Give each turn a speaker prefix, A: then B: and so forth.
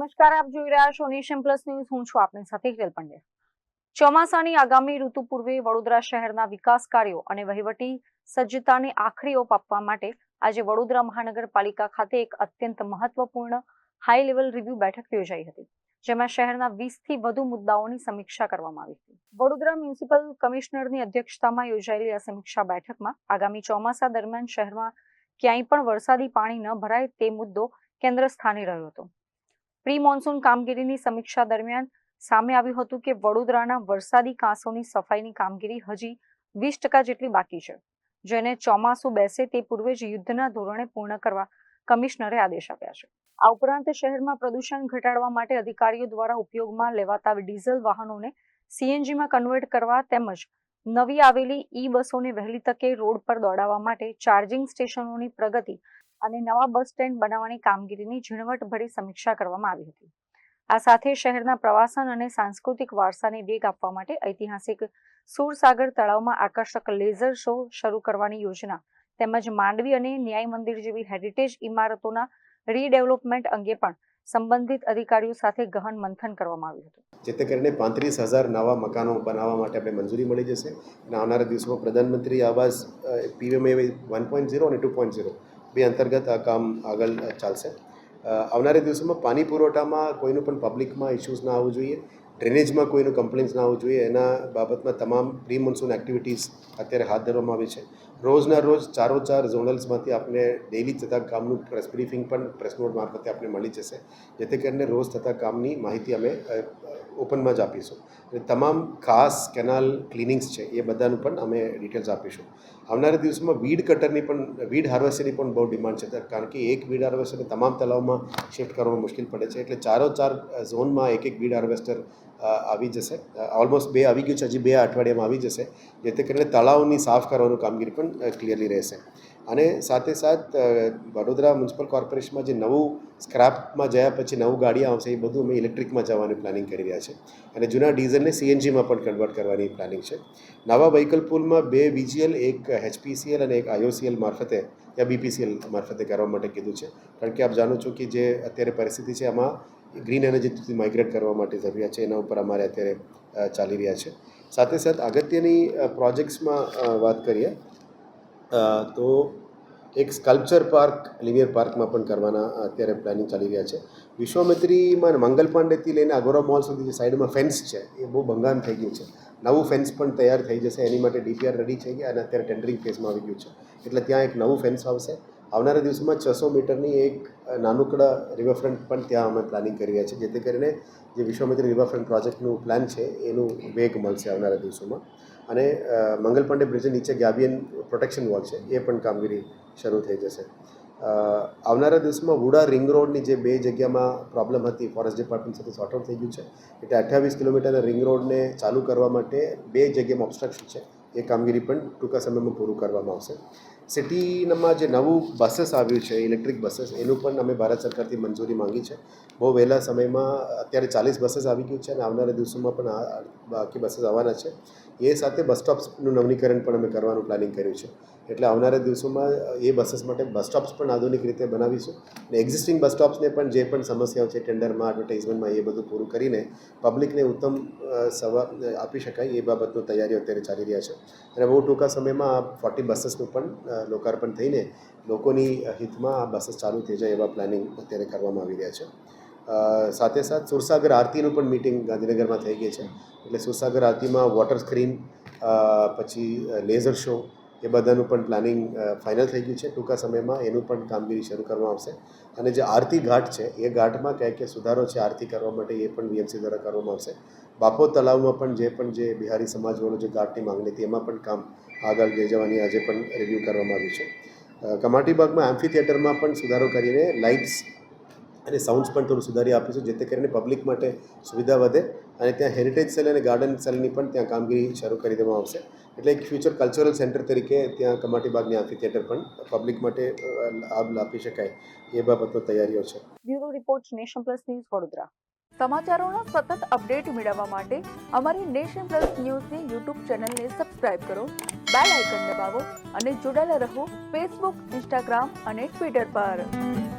A: નમસ્કાર, આપ જોઈ રહ્યા છો નેશન પ્લસ ન્યૂઝ. હું છું આપની સાથે હિરલ પંડ્યા. ચોમાસાની આગામી ઋતુ પૂર્વે વડોદરા શહેરના વિકાસ કાર્યો અને વહીવટી સજ્જતાને આખરી ઓપ આપવા માટે આજે વડોદરા મહાનગરપાલિકા ખાતે એક અત્યંત મહત્વપૂર્ણ હાઈ લેવલ રિવ્યુ બેઠક યોજાઈ હતી, જેમાં શહેરના 20 થી વધુ મુદ્દાઓની સમીક્ષા કરવામાં આવી હતી. વડોદરા મ્યુનિસિપલ કમિશનરની અધ્યક્ષતામાં યોજાયેલી આ સમીક્ષા બેઠકમાં આગામી ચોમાસા દરમિયાન શહેરમાં ક્યાંય પણ વરસાદી પાણી ન ભરાય તે મુદ્દો કેન્દ્ર સ્થાને રહ્યો હતો. પ્રી મોન્સૂન કામગીરીની સમીક્ષા દરમિયાન સામે આવ્યું હતું કે વડોદરાના વરસાદી કાંસોની સફાઈની કામગીરી હજી 20% જેટલી બાકી છે, જેને ચોમાસું બેસે તે પૂર્વે જ યુદ્ધના ધોરણે પૂર્ણ કરવા કમિશનરે આદેશ આપ્યા છે. આ ઉપરાંત શહેરમાં પ્રદૂષણ ઘટાડવા માટે અધિકારીઓ દ્વારા ઉપયોગમાં લેવાતા ડીઝલ વાહનોને સીએનજીમાં કન્વર્ટ કરવા તેમજ નવી આવેલી ઈ બસોને વહેલી તકે રોડ પર દોડાવવા માટે ચાર્જિંગ સ્ટેશનોની પ્રગતિ અને નવા બસ સ્ટેન્ડ બનાવવાની કામગીરીની ઝીણવટભરી સમીક્ષા કરવામાં આવી હતી. આ સાથે શહેરના પ્રવાસન અને સાંસ્કૃતિક વારસાને વેગ આપવા માટે ઐતિહાસિક સુરસાગર તળાવમાં આકર્ષક લેઝર શો શરૂ કરવાની યોજના તેમજ માંડવી અને ન્યાય મંદિર જેવી હેરિટેજ ઇમારતોના રીડેવલપમેન્ટ અંગે પણ સંબંધિત અધિકારીઓ સાથે ગહન મંથન કરવામાં આવ્યું હતું.
B: જેથી કરીને 35,000 નવા મકાનો બનાવવા માટે આપણે મંજૂરી મળી જશે અને આવનારા દિવસોમાં પ્રધાનમંત્રી આવાસ પીએમએ 1.0 અને 2.0 બે અંતર્ગત આ કામ આગળ ચાલશે. આવનારા દિવસોમાં પાણી પુરવઠામાં કોઈનું પણ પબ્લિકમાં ઇશ્યુઝ ના આવવું જોઈએ, ડ્રેનેજમાં કોઈનું કમ્પ્લેન્ટ્સ ના આવવું જોઈએ. એના બાબતમાં તમામ પ્રી મોન્સૂન એક્ટિવિટીઝ અત્યારે હાથ ધરવામાં આવી છે. રોજના રોજ 4 ઝોનલ્સમાંથી આપણે ડેઇલી થતા કામનું પ્રેસ બ્રીફિંગ પણ પ્રેસ નોટ મારફતે આપણે મળી જશે, જેથી કરીને રોજ થતા કામની માહિતી અમે ઓપનમાં જ આપીશું. અને તમામ ખાસ કેનાલ ક્લિનિંગ્સ છે એ બધાનું પણ અમે ડિટેલ્સ આપીશું. આવનારા દિવસોમાં વીડ હાર્વેસ્ટરની પણ બહુ ડિમાન્ડ છે, કારણ કે એક વીડ હાર્વેસ્ટરને તમામ તળાવમાં શિફ્ટ કરવામાં મુશ્કેલ પડે છે. એટલે 4 ઝોનમાં એક વીડ હાર્વેસ્ટર આવી જશે. ઓલમોસ્ટ 2 આવી ગયું છે, હજી 2 અઠવાડિયામાં આવી જશે, જેથી કરીને તળાવની સાફ કરવાનું કામગીરી પણ ક્લિયરલી રહેશે. અને સાથે વડોદરા મ્યુનિસિપલ કોર્પોરેશનમાં જે નવું સ્ક્રેપમાં જયા પછી નવું ગાડી આવશે એ બધું અમે ઇલેક્ટ્રિકમાં જવાની પ્લાનિંગ કરી રહ્યા છે અને જૂના ડીઝલને સીએનજીમાં પણ કન્વર્ટ કરવાની પ્લાનિંગ છે. નવા વ્હીકલ પુલમાં 2 વીજીએલ, એક એચપીસીએલ અને એક આઈઓસીએલ મારફતે યા બીપીસીએલ મારફતે કરવા માટે કીધું છે, કારણ કે આપ જાણો છો કે જે અત્યારે પરિસ્થિતિ છે એમાં ગ્રીન એનર્જીથી માઇગ્રેટ કરવા માટે જરૂરિયાત છે, એના ઉપર અમારે અત્યારે ચાલી રહ્યા છે. સાથે અગત્યની પ્રોજેક્ટ્સમાં વાત કરીએ તો એક સ્કલ્પચર પાર્ક લિનિયર પાર્કમાં પણ કરવાના અત્યારે પ્લાનિંગ ચાલી રહ્યા છે. વિશ્વામિત્રીમાં મંગલ પાંડેથી લઈને અગોરા મોલ સુધી જે સાઈડમાં ફેન્સ છે એ બહુ ભંગાણ થઈ ગયું છે. નવું ફેન્સ પણ તૈયાર થઈ જશે, એની માટે ડીપીઆર રેડી થઈ ગયા અને અત્યારે ટેન્ડરિંગ ફેઝમાં આવી ગયું છે, એટલે ત્યાં એક નવું ફેન્સ આવશે. આવનારા દિવસોમાં 600 મીટરની એક નાનકડા રિવરફ્રન્ટ પણ ત્યાં અમે પ્લાનિંગ કરી રહ્યા છીએ, જેથી કરીને જે વિશ્વામિત્રી રિવરફ્રન્ટ પ્રોજેક્ટનું પ્લાન છે એનું વેગ મળશે આવનારા દિવસોમાં. અને મંગલ પાંડે બ્રિજ નીચે ગેબિયન પ્રોટેક્શન વોલ છે એ પણ કામગીરી શરૂ થઈ જશે. આવનારા દિવસમાં વુડા રિંગ રોડની જે 2 જગ્યામાં પ્રોબ્લેમ હતી ફોરેસ્ટ ડિપાર્ટમેન્ટ સાથે સોર્ટ આઉટ થઈ ગયું છે, એટલે 28 કિલોમીટરના રિંગ રોડને ચાલુ કરવા માટે 2 જગ્યામાં ઓબ્સ્ટ્રક્શન છે, એ કામગીરી પણ ટૂંકા સમયમાં પૂરું કરવામાં આવશે. સિટીમાં જે નવું બસીસ આવ્યું છે ઇલેક્ટ્રિક બસીસ, એનું પણ અમે ભારત સરકારથી મંજૂરી માંગી છે. બહુ વહેલા સમયમાં અત્યારે 40 બસીસ આવી ગયું છે અને આવનારા દિવસોમાં પણ બાકી બસીસ આવવાના છે. એ સાથે બસ સ્ટોપ્સનું નવીનીકરણ પણ અમે કરવાનું પ્લાનિંગ કર્યું છે, એટલે આવનારા દિવસોમાં એ બસીસ માટે બસ સ્ટોપ્સ પણ આધુનિક રીતે બનાવીશું અને એક્ઝિસ્ટિંગ બસ સ્ટોપ્સને પણ જે પણ સમસ્યાઓ છે ટેન્ડરમાં, એડવર્ટાઇઝમેન્ટમાં, એ બધું પૂરું કરીને પબ્લિકને ઉત્તમ સેવા આપી શકાય એ બાબતની તૈયારીઓ અત્યારે ચાલી રહ્યા છે. અને બહુ ટૂંકા સમયમાં 40 બસીસનું પણ લોકાર્પણ થઈને લોકોની હિતમાં આ બસીસ ચાલુ થઈ જાય એવા પ્લાનિંગ અત્યારે કરવામાં આવી રહ્યા છે. સાથે સુરસાગર આરતીનું પણ મિટિંગ ગાંધીનગરમાં થઈ ગઈ છે, એટલે સુરસાગર આરતીમાં વોટર સ્ક્રીન પછી લેઝર શો એ બધાનું પણ પ્લાનિંગ ફાઇનલ થઈ ગયું છે. ટૂંકા સમયમાં એનું પણ કામગીરી શરૂ કરવામાં આવશે. અને જે આરતી ઘાટ છે એ ઘાટમાં ક્યાંક સુધારો છે આરતી કરવા માટે, એ પણ વીએમસી દ્વારા કરવામાં આવશે. બાપો તળાવમાં પણ જે બિહારી સમાજવાળો જે ઘાટની માંગણી હતી એમાં પણ કામ આગળ લઈ જવાની આજે પણ રિવ્યૂ કરવામાં આવ્યું છે. કમાટી બાગમાં એમ્ફી થિયેટરમાં પણ સુધારો કરીને લાઇટ્સ અને સાઉન્ડ્સ પણ થોડું સુધારી આપીશું, જેથી કરીને પબ્લિક માટે સુવિધા વધે. અને ત્યાં હેરિટેજ સેલ અને ગાર્ડન સેલની પણ ત્યાં કામગીરી શરૂ કરી દેવામાં આવશે, એટલે એક ફ્યુચર કલ્ચરલ સેન્ટર તરીકે ત્યાં કમાટી બાગની એમ્ફી થિયેટર પણ પબ્લિક માટે લાભ આપી શકાય એ બાબતની તૈયારીઓ છે.
A: Bureau report, nation plus news, Vadodara.
C: સમાચારોના સતત અપડેટ મેળવવા માટે અમારી નેશન પ્લસ ન્યૂઝની યુટ્યુબ ચેનલને સબસ્ક્રાઇબ કરો, બેલ આઇકન દબાવો અને જોડાયેલા રહો ફેસબુક, ઇન્સ્ટાગ્રામ અને ટ્વિટર પર.